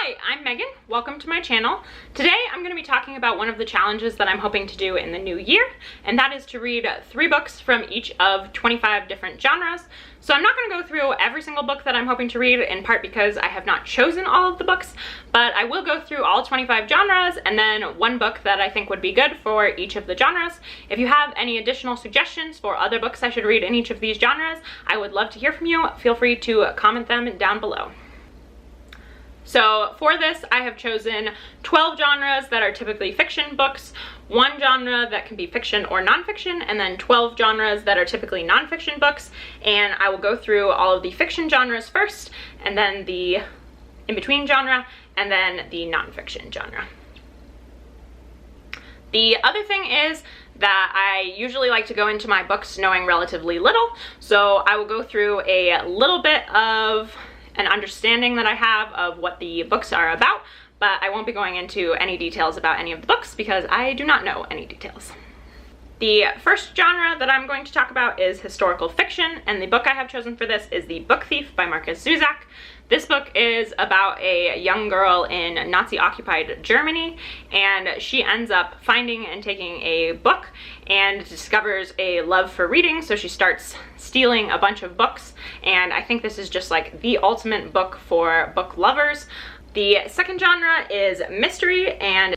Hi, I'm Megan. Welcome to my channel. Today I'm going to be talking about one of the challenges that I'm hoping to do in the new year, and that is to read 3 books from each of 25 different genres. So I'm not going to go through every single book that I'm hoping to read, in part because I have not chosen all of the books, but I will go through all 25 genres and then one book that I think would be good for each of the genres. If you have any additional suggestions for other books I should read in each of these genres, I would love to hear from you. Feel free to comment them down below. So for this, I have chosen 12 genres that are typically fiction books, 1 genre that can be fiction or nonfiction, and then 12 genres that are typically nonfiction books. And I will go through all of the fiction genres first, and then the in-between genre, and then the nonfiction genre. The other thing is that I usually like to go into my books knowing relatively little, so I will go through a little bit of an understanding that I have of what the books are about, but I won't be going into any details about any of the books because I do not know any details. The first genre that I'm going to talk about is historical fiction, and the book I have chosen for this is The Book Thief by Marcus Zusak. This book is about a young girl in Nazi-occupied Germany, and she ends up finding and taking a book and discovers a love for reading, so she starts stealing a bunch of books, and I think this is just like the ultimate book for book lovers. The second genre is mystery, and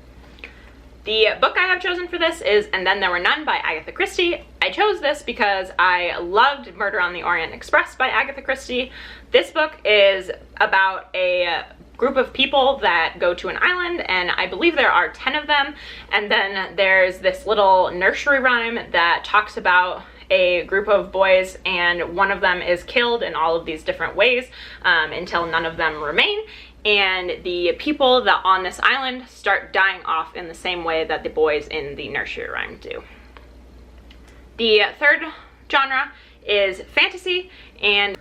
the book I have chosen for this is And Then There Were None by Agatha Christie. I chose this because I loved Murder on the Orient Express by Agatha Christie. This book is about a group of people that go to an island, and I believe there are 10 of them, and then there's this little nursery rhyme that talks about a group of boys, and one of them is killed in all of these different ways until none of them remain. And the people that on this island start dying off in the same way that the boys in the nursery rhyme do. The third genre is fantasy, and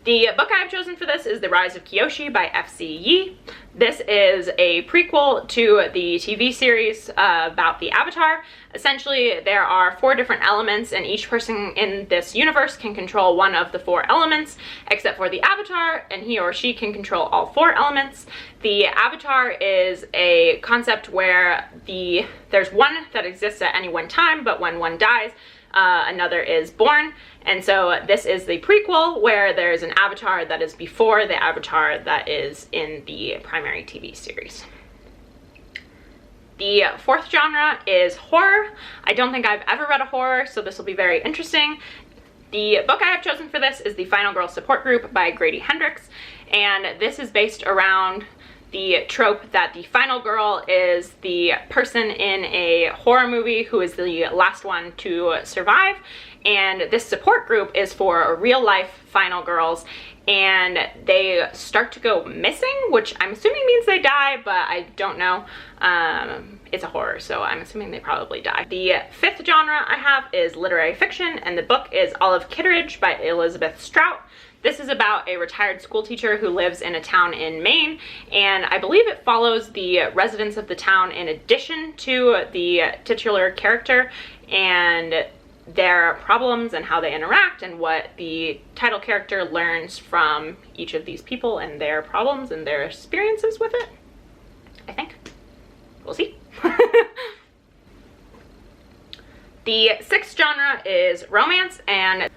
the book I have chosen for this is The Rise of Kyoshi by F.C. Yee. This is a prequel to the TV series about the Avatar. Essentially, there are 4 different elements, and each person in this universe can control one of the 4 elements, except for the Avatar, and he or she can control all 4 elements. The Avatar is a concept where there's one that exists at any one time, but when one dies, another is born. And so this is the prequel where there's an avatar that is before the avatar that is in the primary TV series. The fourth genre is horror. I don't think I've ever read a horror, so this will be very interesting. The book I have chosen for this is The Final Girl Support Group by Grady Hendrix, and this is based around the trope that the final girl is the person in a horror movie who is the last one to survive, and this support group is for real life final girls, and they start to go missing, which I'm assuming means they die, but I don't know. It's a horror, so I'm assuming they probably die. The fifth genre I have is literary fiction, and the book is Olive Kitteridge by Elizabeth Strout. This is about a retired school teacher who lives in a town in Maine, and I believe it follows the residents of the town in addition to the titular character and their problems and how they interact and what the title character learns from each of these people and their problems and their experiences with it, I think. We'll see. The sixth genre is romance, and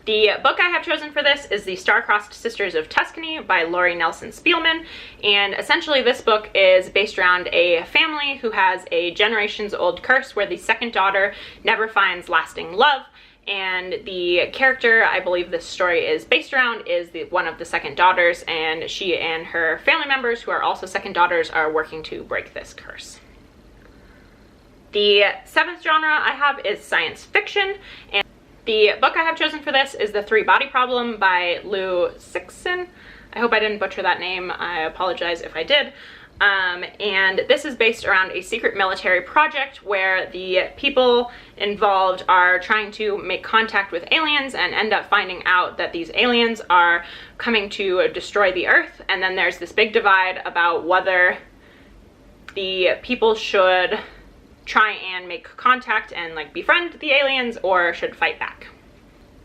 the book I have chosen for this is The Star-Crossed Sisters of Tuscany by Laurie Nelson Spielman, and essentially this book is based around a family who has a generations-old curse where the second daughter never finds lasting love, and the character I believe this story is based around is one of the second daughters, and she and her family members, who are also second daughters, are working to break this curse. The seventh genre I have is science fiction, and the book I have chosen for this is The Three-Body Problem by Cixin. I hope I didn't butcher that name. I apologize if I did. And this is based around a secret military project where the people involved are trying to make contact with aliens and end up finding out that these aliens are coming to destroy the Earth. And then there's this big divide about whether the people should try and make contact and like befriend the aliens or should fight back.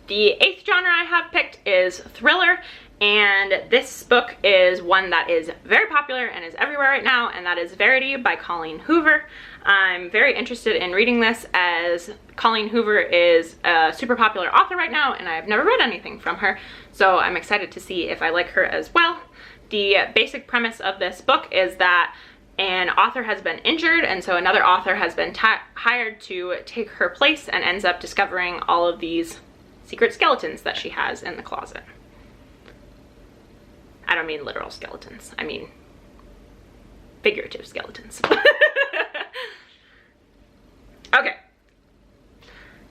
The eighth genre I have picked is thriller, And this book is one that is very popular and is everywhere right now, and that is Verity by Colleen Hoover. I'm very interested in reading this as Colleen Hoover is a super popular author right now, and I've never read anything from her, so I'm excited to see if I like her as well. The basic premise of this book is that an author has been injured, and so another author has been hired to take her place and ends up discovering all of these secret skeletons that she has in the closet. I don't mean literal skeletons, I mean figurative skeletons. Okay.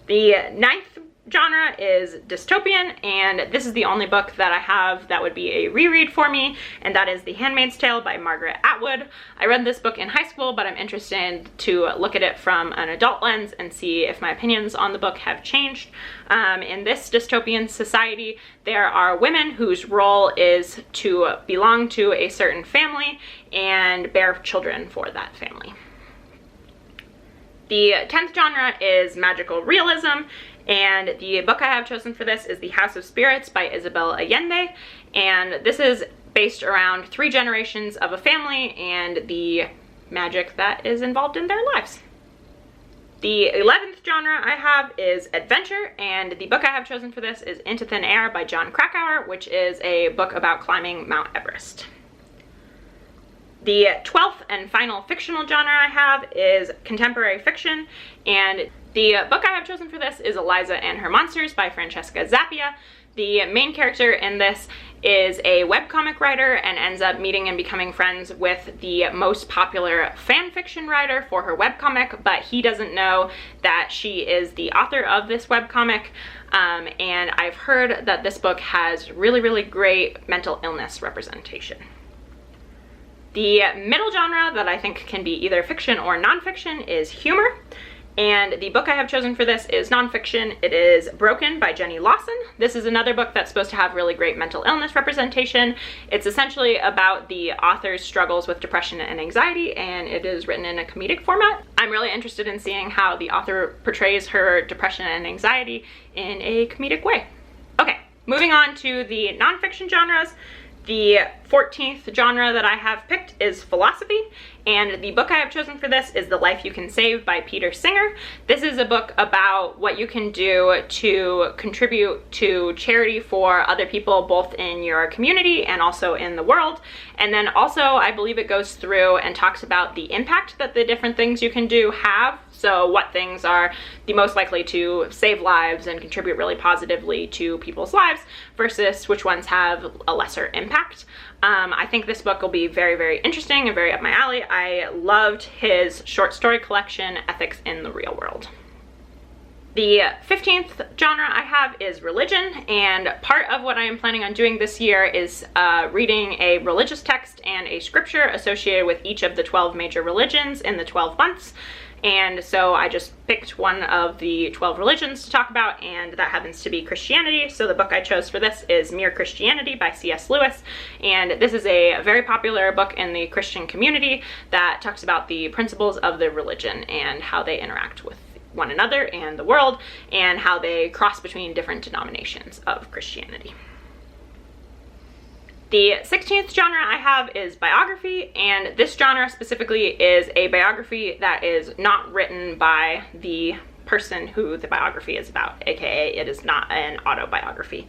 The 9th genre is dystopian, and this is the only book that I have that would be a reread for me, and that is The Handmaid's Tale by Margaret Atwood. I read this book in high school, but I'm interested to look at it from an adult lens and see if my opinions on the book have changed. In this dystopian society, there are women whose role is to belong to a certain family and bear children for that family. The 10th genre is magical realism, and the book I have chosen for this is The House of Spirits by Isabel Allende, and this is based around 3 generations of a family and the magic that is involved in their lives. The 11th genre I have is adventure, and the book I have chosen for this is Into Thin Air by Jon Krakauer, which is a book about climbing Mount Everest. The 12th and final fictional genre I have is contemporary fiction, and the book I have chosen for this is Eliza and Her Monsters by Francesca Zappia. The main character in this is a webcomic writer and ends up meeting and becoming friends with the most popular fan fiction writer for her webcomic, but he doesn't know that she is the author of this webcomic. And I've heard that this book has really, really great mental illness representation. The middle genre that I think can be either fiction or nonfiction is humor, and the book I have chosen for this is nonfiction. It is Broken by Jenny Lawson. This is another book that's supposed to have really great mental illness representation. It's essentially about the author's struggles with depression and anxiety, and it is written in a comedic format. I'm really interested in seeing how the author portrays her depression and anxiety in a comedic way. Okay, moving on to the nonfiction genres. The 14th genre that I have picked is philosophy, and the book I have chosen for this is The Life You Can Save by Peter Singer. This is a book about what you can do to contribute to charity for other people, both in your community and also in the world. And then also, I believe it goes through and talks about the impact that the different things you can do have. So what things are the most likely to save lives and contribute really positively to people's lives versus which ones have a lesser impact. I think this book will be very, very interesting and very up my alley. I loved his short story collection, Ethics in the Real World. The 15th genre I have is religion, and part of what I am planning on doing this year is reading a religious text and a scripture associated with each of the 12 major religions in the 12 months. And so I just picked one of the 12 religions to talk about, and that happens to be Christianity. So the book I chose for this is Mere Christianity by C.S. Lewis. And this is a very popular book in the Christian community that talks about the principles of the religion and how they interact with one another and the world, and how they cross between different denominations of Christianity. The 16th genre I have is biography, and this genre specifically is a biography that is not written by the person who the biography is about, aka it is not an autobiography.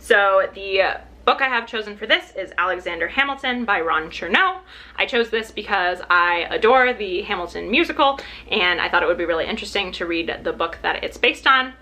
So the book I have chosen for this is Alexander Hamilton by Ron Chernow. I chose this because I adore the Hamilton musical, and I thought it would be really interesting to read the book that it's based on.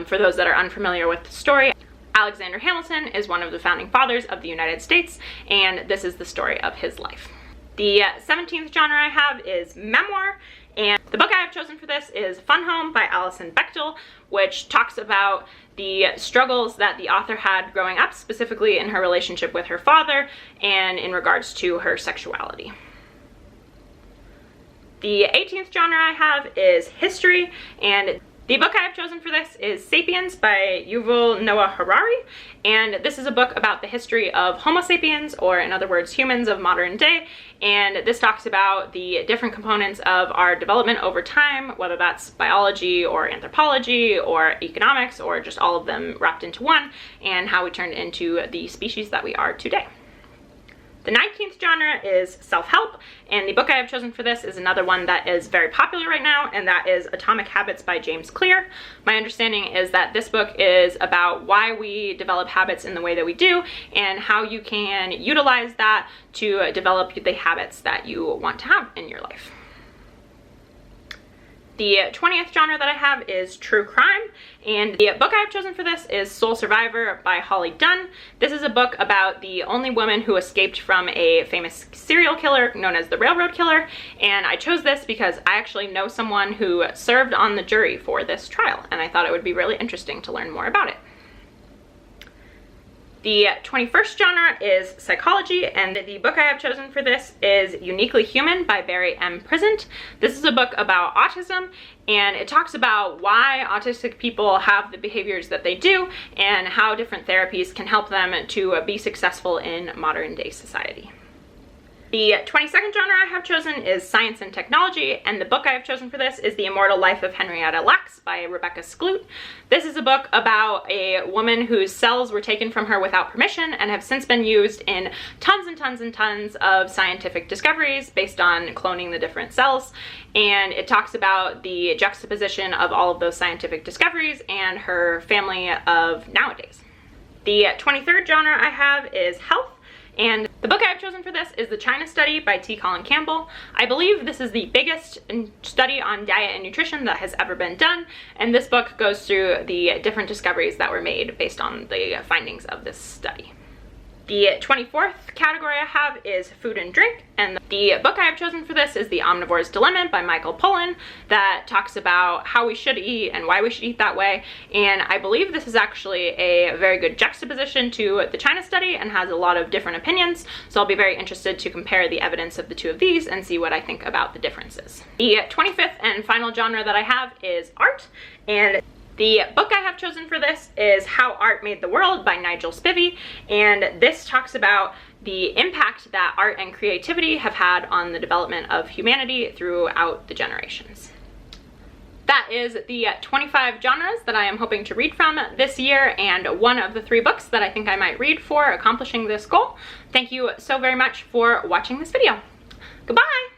For those that are unfamiliar with the story, Alexander Hamilton is one of the founding fathers of the United States, and this is the story of his life. The 17th genre I have is memoir, and the book I have chosen for this is Fun Home by Alison Bechdel, which talks about the struggles that the author had growing up, specifically in her relationship with her father and in regards to her sexuality. The 18th genre I have is history, and The book I have chosen for this is Sapiens by Yuval Noah Harari, and this is a book about the history of Homo sapiens, or in other words, humans of modern day, and this talks about the different components of our development over time, whether that's biology or anthropology or economics or just all of them wrapped into one, and how we turned into the species that we are today. The 19th genre is self-help, and the book I have chosen for this is another one that is very popular right now, and that is Atomic Habits by James Clear. My understanding is that this book is about why we develop habits in the way that we do, and how you can utilize that to develop the habits that you want to have in your life. The 20th genre that I have is true crime, and the book I have chosen for this is Sole Survivor by Holly Dunn. This is a book about the only woman who escaped from a famous serial killer known as the Railroad Killer, and I chose this because I actually know someone who served on the jury for this trial, and I thought it would be really interesting to learn more about it. The 21st genre is psychology, and the book I have chosen for this is Uniquely Human by Barry M. Prisant. This is a book about autism, and it talks about why autistic people have the behaviors that they do and how different therapies can help them to be successful in modern day society. The 22nd genre I have chosen is science and technology, and the book I have chosen for this is The Immortal Life of Henrietta Lacks by Rebecca Skloot. This is a book about a woman whose cells were taken from her without permission and have since been used in tons and tons and tons of scientific discoveries based on cloning the different cells, and it talks about the juxtaposition of all of those scientific discoveries and her family of nowadays. The 23rd genre I have is health, and the book I have chosen for this is The China Study by T. Colin Campbell. I believe this is the biggest study on diet and nutrition that has ever been done, and this book goes through the different discoveries that were made based on the findings of this study. The 24th category I have is food and drink, and the book I have chosen for this is The Omnivore's Dilemma by Michael Pollan, that talks about how we should eat and why we should eat that way, and I believe this is actually a very good juxtaposition to the China Study and has a lot of different opinions, so I'll be very interested to compare the evidence of the two of these and see what I think about the differences. The 25th and final genre that I have is art, and the book I have chosen for this is How Art Made the World by Nigel Spivey, and this talks about the impact that art and creativity have had on the development of humanity throughout the generations. That is the 25 genres that I am hoping to read from this year, and one of the 3 books that I think I might read for accomplishing this goal. Thank you so very much for watching this video. Goodbye!